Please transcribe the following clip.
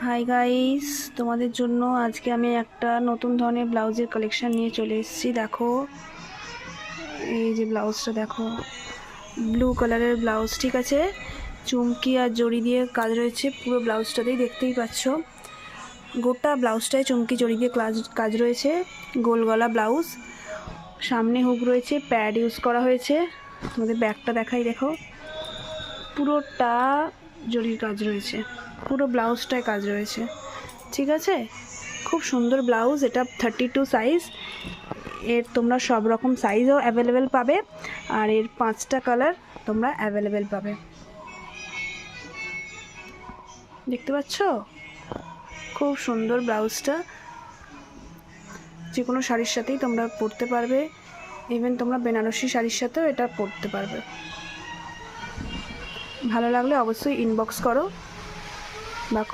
Hi guys, তোমাদের জন্য আজকে আমি একটা নতুন ধরনের ব্লাউজের কালেকশন নিয়ে চলে এসেছি। দেখো, এই যে ব্লাউজটা দেখো, ব্লু কালারের ব্লাউজ, ঠিক আছে। চুমকি আর জড়ি দিয়ে কাজ রয়েছে পুরো ব্লাউজটাতেই, দেখতেই পাচ্ছ। গোটা ব্লাউজটায় চুমকি জড়ি দিয়ে কাজ রয়েছে। গোল গলা ব্লাউজ, সামনে হুক রয়েছে, প্যাড ইউজ করা হয়েছে। তোমাদের ব্যাকটা দেখাই, দেখো পুরোটা জড়ির কাজ রয়েছে, পুরো ব্লাউজটায় কাজ রয়েছে, ঠিক আছে। খুব সুন্দর ব্লাউজ। এটা 32 সাইজ। এর তোমরা সব রকম সাইজও অ্যাভেলেবেল পাবে, আর এর 5টা কালার তোমরা অ্যাভেলেবেল পাবে। দেখতে পাচ্ছ খুব সুন্দর ব্লাউজটা। যে কোনো শাড়ির সাথেই তোমরা পরতে পারবে, ইভেন তোমরা বেনারসি শাড়ির সাথেও এটা পরতে পারবে। ভালো লাগলে অবশ্যই ইনবক্স করো বা